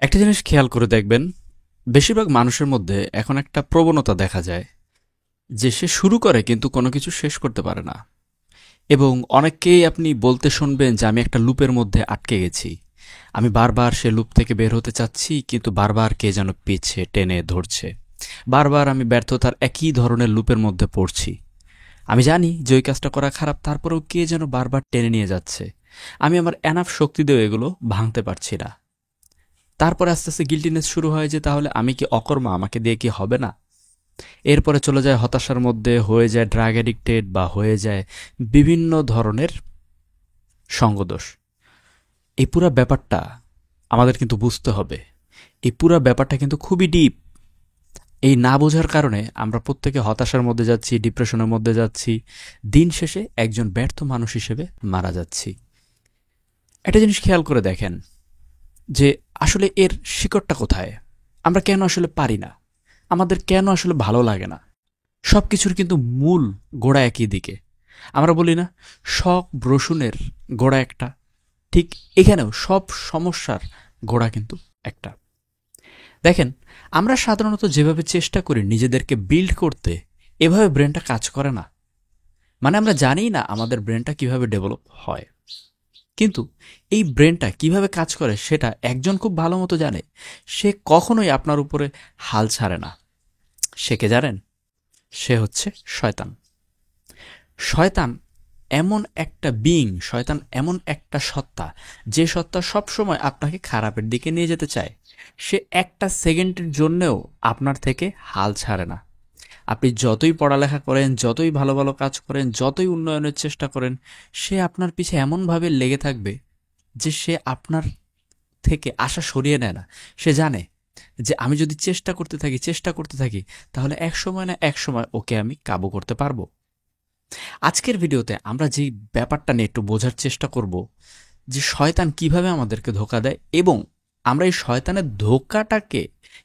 একটা জিনিস খেয়াল করে দেখবেন, বেশিরভাগ মানুষের মধ্যে এখন একটা প্রবণতা দেখা যায় যে সে শুরু করে কিন্তু কোনো কিছু শেষ করতে পারে না। এবং অনেককেই আপনি বলতে শুনবেন যে আমি একটা লুপের মধ্যে আটকে গেছি, আমি বারবার সে লুপ থেকে বের হতে চাচ্ছি কিন্তু বারবার কে যেন পিছে টেনে ধরছে, বারবার আমি ব্যর্থতার একই ধরনের লুপের মধ্যে পড়ছি। আমি জানি যে ওই কাজটা করা খারাপ, তারপরেও কে যেন বারবার টেনে নিয়ে যাচ্ছে। আমি আমার এনাফ শক্তি দিয়েও এগুলো ভাঙতে পারছি না। তারপরে আস্তে আস্তে গিল্টিনেস শুরু হয় যে তাহলে আমি কি অকর্মা, আমাকে দিয়ে কি হবে না। এরপরে চলে যায় হতাশার মধ্যে, হয়ে যায় ড্রাগ অ্যাডিক্টেড বা হয়ে যায় বিভিন্ন ধরনের সঙ্গদোষ। এই পুরা ব্যাপারটা আমাদের কিন্তু বুঝতে হবে। এই পুরা ব্যাপারটা কিন্তু খুবই ডিপ। এই না বোঝার কারণে আমরা প্রত্যেকে হতাশার মধ্যে যাচ্ছি, ডিপ্রেশনের মধ্যে যাচ্ছি, দিন শেষে একজন ব্যর্থ মানুষ হিসেবে মারা যাচ্ছি। একটা জিনিস খেয়াল করে দেখেন যে আসলে এর শিকড়টা কোথায়। আমরা কেন আসলে পারি না, আমাদের কেন আসলে ভালো লাগে না। সব কিছুর কিন্তু মূল গোড়া একই দিকে। আমরা বলি না, শখ রসুনের গোড়া একটা, ঠিক এখানেও সব সমস্যার গোড়া কিন্তু একটা। দেখেন, আমরা সাধারণত যেভাবে চেষ্টা করি নিজেদেরকে বিল্ড করতে, এভাবে ব্রেনটা কাজ করে না। মানে আমরা জানি না আমাদের ব্রেনটা কিভাবে ডেভেলপ হয়, কিন্তু এই ব্রেনটা কিভাবে কাজ করে সেটা একজন খুব ভালো মতো জানে। সে কখনোই আপনার উপরে হাল ছাড়ে না। সে কে জানেন? সে হচ্ছে শয়তান। শয়তান এমন একটা বিইং, শয়তান এমন একটা সত্তা, যে সত্তা সবসময় আপনাকে খারাপের দিকে নিয়ে যেতে চায়। সে একটা সেকেন্ডের জন্যেও আপনার থেকে হাল ছাড়ে না। আপনি যতই পড়ালেখা করেন, যতই ভালো ভালো কাজ করেন, যতই উন্নয়নের চেষ্টা করেন, সে আপনার পিছে এমনভাবে লেগে থাকবে যে সে আপনার থেকে আশা সরিয়ে নেয় না। সে জানে যে আমি যদি চেষ্টা করতে থাকি তাহলে এক সময় না এক সময় ওকে আমি কাবু করতে পারবো। আজকের ভিডিওতে আমরা যেই ব্যাপারটা নিয়ে একটু বোঝার চেষ্টা করব যে শয়তান কিভাবে আমাদেরকে ধোঁকা দেয়, এবং আমরা এই শয়তানের ধোঁকাটাকে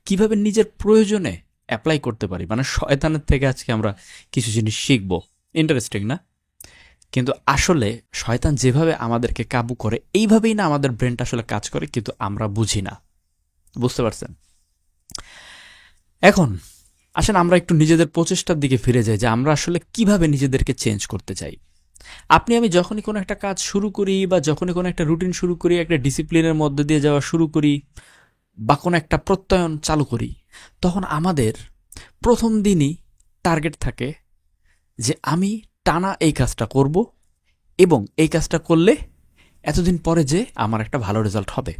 কিভাবে নিজের প্রয়োজনে অ্যাপ্লাই করতে পারি। মানে শয়তানের থেকে আজকে আমরা কিছু জিনিস শিখব। ইন্টারেস্টিং না? কিন্তু আসলে শয়তান যেভাবে আমাদেরকে কাবু করে, এইভাবেই না আমাদের ব্রেনটা আসলে কাজ করে, কিন্তু আমরা বুঝি না। বুঝতে পারছেন? এখন আসেন আমরা একটু নিজেদের প্রচেষ্টার দিকে ফিরে যাই যে আমরা আসলে কিভাবে নিজেদেরকে চেঞ্জ করতে চাই। আপনি আমি যখনই কোনো একটা কাজ শুরু করি বা যখনই কোনো একটা রুটিন শুরু করি, একটা ডিসিপ্লিনের মধ্যে দিয়ে যাওয়া শুরু করি বা কোনো একটা প্রত্যয়ন চালু করি, তখন আমাদের প্রথম দিনই টার্গেট থাকে যে আমি টানা এই কাজটা করব, এবং এই কাজটা করলে এতদিন পরে যে আমার একটা ভালো রেজাল্ট হবে।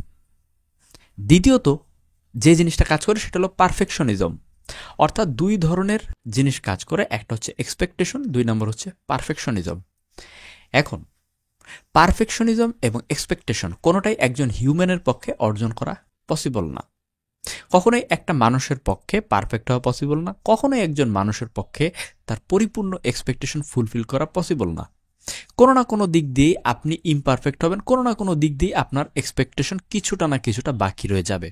দ্বিতীয়ত যে জিনিসটা কাজ করে সেটা হলো পারফেকশনিজম। অর্থাৎ দুই ধরনের জিনিস কাজ করে, একটা হচ্ছে এক্সপেকটেশন, দুই নম্বর হচ্ছে পারফেকশনিজম। এখন পারফেকশনিজম এবং এক্সপেকটেশন কোনোটাই একজন হিউম্যানের পক্ষে অর্জন করা পসিবল না। কখনোই একটা মানুষের পক্ষে পারফেক্ট হওয়া পসিবল না, কখনোই একজন মানুষের পক্ষে তার পরিপূর্ণ এক্সপেকটেশন ফুলফিল করা পসিবল না। কোনো না কোনো দিক দিয়ে আপনি ইমপারফেক্ট হবেন, কোনো না কোনো দিক দিয়ে আপনার এক্সপেকটেশন কিছুটা না কিছুটা বাকি রয়ে যাবে।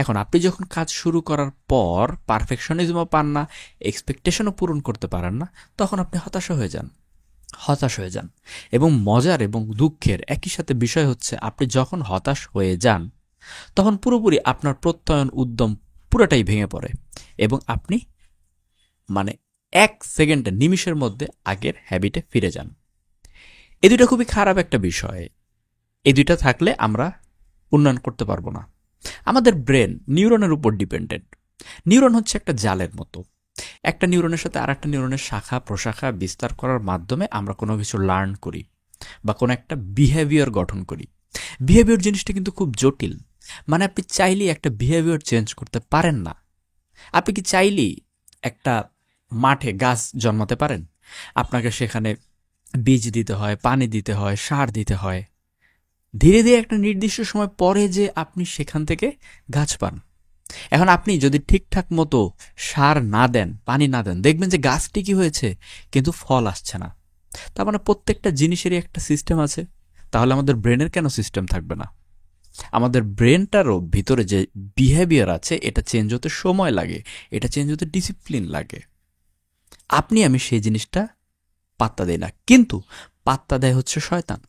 এখন আপনি যখন কাজ শুরু করার পর পারফেকশনিজমও পান না, এক্সপেকটেশনও পূরণ করতে পারেন না, তখন আপনি হতাশ হয়ে যান। এবং মজার এবং দুঃখের একই সাথে বিষয় হচ্ছে, আপনি যখন হতাশ হয়ে যান তখন পুরোপুরি আপনার প্রত্যয়ন উদ্যম পুরোটাই ভেঙে পড়ে, এবং আপনি মানে এক সেকেন্ডে, নিমিষের মধ্যে আগের হ্যাবিটে ফিরে যান। এই দুইটা খুবই খারাপ একটা বিষয়। এই দুইটা থাকলে আমরা উন্নয়ন করতে পারবো না। আমাদের ব্রেন নিউরনের উপর ডিপেন্ডেন্ট। নিউরন হচ্ছে একটা জালের মতো। একটা নিউরনের সাথে আর একটা নিউরনের শাখা প্রশাখা বিস্তার করার মাধ্যমে আমরা কোনো কিছু লার্ন করি বা কোনো একটা বিহেভিয়ার গঠন করি। বিহেভিয়ার জিনিসটা কিন্তু খুব জটিল। মানে আপনি চাইলেই একটা বিহেভিয়ার চেঞ্জ করতে পারেন না। আপনি কি চাইলেই একটা মাঠে গাছ জন্মাতে পারেন? আপনাকে সেখানে বীজ দিতে হয়, পানি দিতে হয়, সার দিতে হয়। ধীরে ধীরে একটা নির্দিষ্ট সময় পরে যে আপনি সেখান থেকে গাছ পান। এখন আপনি যদি ঠিকঠাক মতো সার না দেন, পানি না দেন, দেখবেন যে গাছটি কি হয়েছে কিন্তু ফল আসছে না। তার মানে প্রত্যেকটা জিনিসেরই একটা সিস্টেম আছে। তাহলে আমাদের ব্রেনের কেন সিস্টেম থাকবে না? আমাদের ব্রেনটারও ভিতরে যে বিহেভিয়ার আছে, এটা চেঞ্জ হতে সময় লাগে, এটা চেঞ্জ হতে ডিসিপ্লিন লাগে। আপনি আমি সেই জিনিসটা পাত্তা দেই না, কিন্তু পাত্তা দেয় হচ্ছে শয়তান।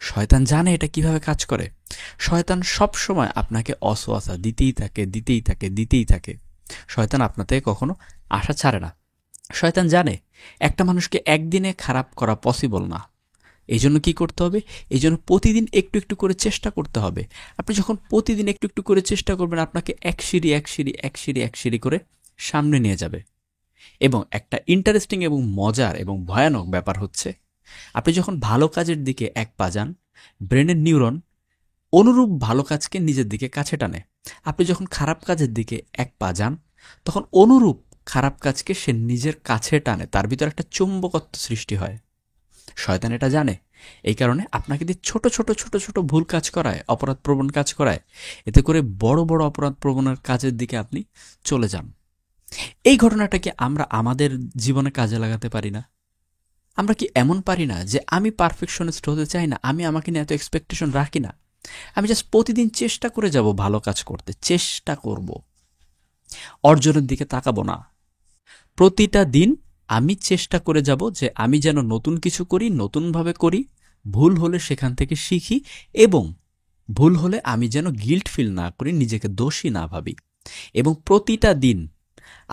শয়তান জানে এটা কিভাবে কাজ করে। শয়তান সব সময় আপনাকে অসওয়াসা দিতেই থাকে, দিতেই থাকে, দিতেই থাকে। শয়তান আপনার থেকে কখনো আশা ছাড়ে না। শয়তান জানে একটা মানুষকে একদিনে খারাপ করা পসিবল না। এই জন্য কী করতে হবে? এই জন্য প্রতিদিন একটু একটু করে চেষ্টা করতে হবে। আপনি যখন প্রতিদিন একটু একটু করে চেষ্টা করবেন, আপনাকে এক সিঁড়ি এক সিঁড়ি এক সিঁড়ি এক সিঁড়ি করে সামনে নিয়ে যাবে। এবং একটা ইন্টারেস্টিং এবং মজার এবং ভয়ানক ব্যাপার হচ্ছে, আপনি যখন ভালো কাজের দিকে এক পা যান, ব্রেনের নিউরন অনুরূপ ভালো কাজকে নিজের দিকে কাছে টানে। আপনি যখন খারাপ কাজের দিকে এক পা যান, তখন অনুরূপ খারাপ কাজকে সে নিজের কাছে টানে, তার ভিতর একটা চুম্বকত্ব সৃষ্টি হয়। শয়তান এটা জানে, এই কারণে আপনাকে দিয়ে ছোট ছোট ছোট ছোট ভুল কাজ করায়, অপরাধপ্রবণ কাজ করায়, এতে করে বড় বড় অপরাধপ্রবণের কাজের দিকে আপনি চলে যান। এই ঘটনাটাকে আমরা আমাদের জীবনে কাজে লাগাতে পারি না? আমরা কি এমন পারি না যে আমি পারফেকশনিস্ট হতে চাই না, আমি আমাকে নিয়ে এত এক্সপেকটেশন রাখি না, আমি জাস্ট প্রতিদিন চেষ্টা করে যাব ভালো কাজ করতে, চেষ্টা করব, অর্জনের দিকে তাকাবো না। প্রতিটা দিন আমি চেষ্টা করে যাব যে আমি যেন নতুন কিছু করি, নতুনভাবে করি, ভুল হলে সেখান থেকে শিখি, এবং ভুল হলে আমি যেন গিল্ট ফিল না করি, নিজেকে দোষী না ভাবি। এবং প্রতিটা দিন,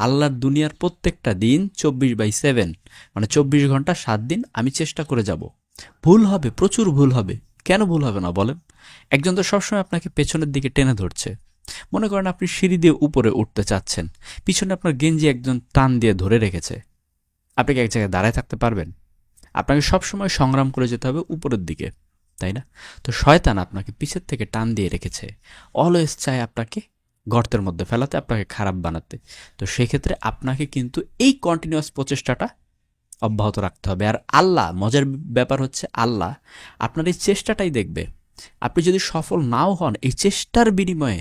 আল্লাহর দুনিয়ার প্রত্যেকটা দিন 24/7, মানে 24 ঘন্টা 7 দিন আমি চেষ্টা করে যাব। ভুল হবে, প্রচুর ভুল হবে, কেন ভুল হবে না বলেন? একজন তো সবসময় আপনাকে পেছনের দিকে টেনে ধরছে। মনে করেন আপনি সিঁড়ি দিয়ে উপরে উঠতে চাচ্ছেন, পিছনে আপনার গেঞ্জি একজন টান দিয়ে ধরে রেখেছে। আপনি কি এক জায়গায় দাঁড়ায় থাকতে পারবেন? আপনাকে সবসময় সংগ্রাম করে যেতে হবে উপরের দিকে, তাই না? তো শয়তান আপনাকে পিছের থেকে টান দিয়ে রেখেছে, অলওয়েজ চায় আপনাকে গর্তের মধ্যে ফেলাতে, আপনাকে খারাপ বানাতে। তো সেক্ষেত্রে আপনাকে কিন্তু এই কন্টিনিউয়াস প্রচেষ্টাটা অব্যাহত রাখতে হবে। আর আল্লাহ, মজার ব্যাপার হচ্ছে, আল্লাহ আপনার এই চেষ্টাটাই দেখবে। আপনি যদি সফল নাও হন, এই চেষ্টার বিনিময়ে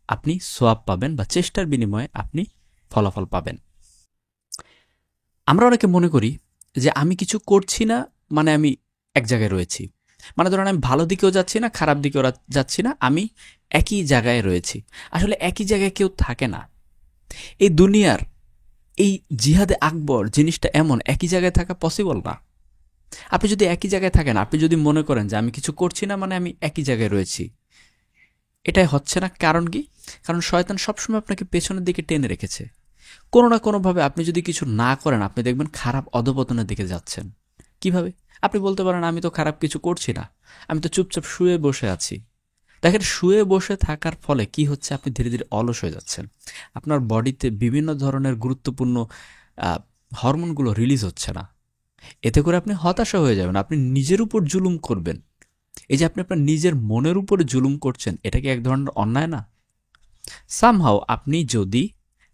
আপনি সোয়াব পাবেন, বা চেষ্টার বিনিময়ে আপনি ফলাফল পাবেন। আমরা অনেকে মনে করি যে আমি কিছু করছি না মানে আমি এক জায়গায় রয়েছি, মানে ধরেন আমি ভালো দিকেও যাচ্ছি না, খারাপ দিকেও যাচ্ছি না, আমি একই জায়গায় রয়েছি। আসলে একই জায়গায় কেউ থাকে না। এই দুনিয়ার এই জিহাদে আকবর জিনিসটা এমন, একই জায়গায় থাকা পসিবল না। আপনি যদি একই জায়গায় থাকেন, আপনি যদি মনে করেন যে আমি কিছু করছি না মানে আমি একই জায়গায় রয়েছি, এটাই হচ্ছে না। কারণ কি? কারণ শয়তান সবসময় আপনাকে পেছনের দিকে টেনে রেখেছে। কোনো না কোনোভাবে আপনি যদি কিছু না করেন, আপনি দেখবেন খারাপ অধপতনের দিকে যাচ্ছেন। কিভাবে? আপনি বলতে পারেন আমি তো খারাপ কিছু করছি না, আমি তো চুপচাপ শুয়ে বসে আছি। দেখেন, শুয়ে বসে থাকার ফলে কি হচ্ছে? আপনি ধীরে ধীরে অলস হয়ে যাচ্ছেন। আপনার বডিতে বিভিন্ন ধরনের গুরুত্বপূর্ণ হরমোনগুলো রিলিজ হচ্ছে না। এতে করে আপনি হতাশা হয়ে যাবেন, আপনি নিজের উপর জুলুম করবেন। এই যে আপনি আপনার নিজের মনের উপরে জুলুম করছেন, এটা কি এক ধরনের অন্যায় না? সামহাও আপনি যদি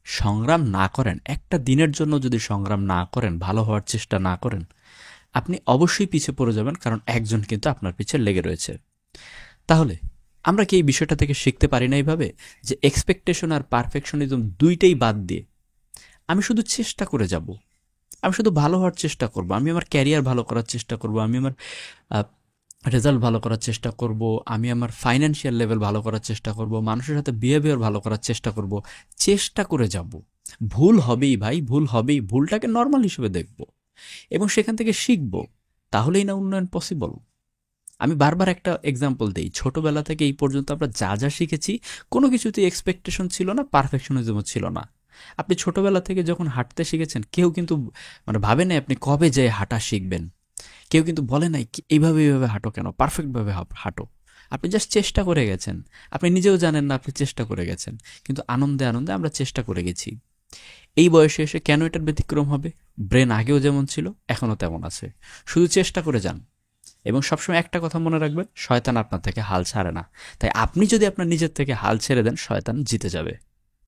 সংগ্রাম না করেন, একটা দিনের জন্য যদি সংগ্রাম না করেন, ভালো হওয়ার চেষ্টা না করেন, আপনি অবশ্যই পিছিয়ে পড়ে যাবেন, কারণ একজন কিন্তু আপনার পিছে লেগে রয়েছে। তাহলে আমরা কি এই বিষয়টা থেকে শিখতে পারি না এইভাবে, যে এক্সপেকটেশন আর পারফেকশনিজম দুইটাই বাদ দিয়ে আমি শুধু চেষ্টা করে যাব, আমি শুধু ভালো হওয়ার চেষ্টা করব, আমি আমার ক্যারিয়ার ভালো করার চেষ্টা করব, আমি আমার রেজাল্ট ভালো করার চেষ্টা করব, আমি আমার ফাইন্যান্সিয়াল লেভেল ভালো করার চেষ্টা করব, মানুষের সাথে বিহেভিয়ার ভালো করার চেষ্টা করব, চেষ্টা করে যাব। ভুল হবেই ভাই, ভুল হবেই, ভুলটাকে নর্মাল হিসেবে দেখব এবং সেখান থেকে শিখব, তাহলেই না উন্নয়ন পসিবল। আমি বারবার একটা এক্সাম্পল দিই, ছোটবেলা থেকে এই পর্যন্ত আমরা যা যা শিখেছি, কোনো কিছুতেই এক্সপেকটেশন ছিল না, পারফেকশনিজমও ছিল না। আপনি ছোটবেলা থেকে যখন হাঁটতে শিখেছেন, কেউ কিন্তু মানে ভাবে নাই আপনি কবে যেয়ে হাঁটা শিখবেন। কেউ কিন্তু বলে নাই এইভাবে এইভাবে হাঁটো, কেন পারফেক্টভাবে হাঁটো। আপনি জাস্ট চেষ্টা করে গেছেন, আপনি নিজেও জানেন না আপনি চেষ্টা করে গেছেন, কিন্তু আনন্দে আনন্দে আমরা চেষ্টা করে গেছি। এই বয়সে এসে কেন এটার ব্যতিক্রম হবে? ব্রেন আগেও যেমন ছিল এখনও তেমন আছে, শুধু চেষ্টা করে যান। এবং সবসময় একটা কথা মনে রাখবেন, শয়তান আপনার থেকে হাল ছাড়ে না। তাই আপনি যদি আপনার নিজের থেকে হাল ছেড়ে দেন, শয়তান জিতে যাবে।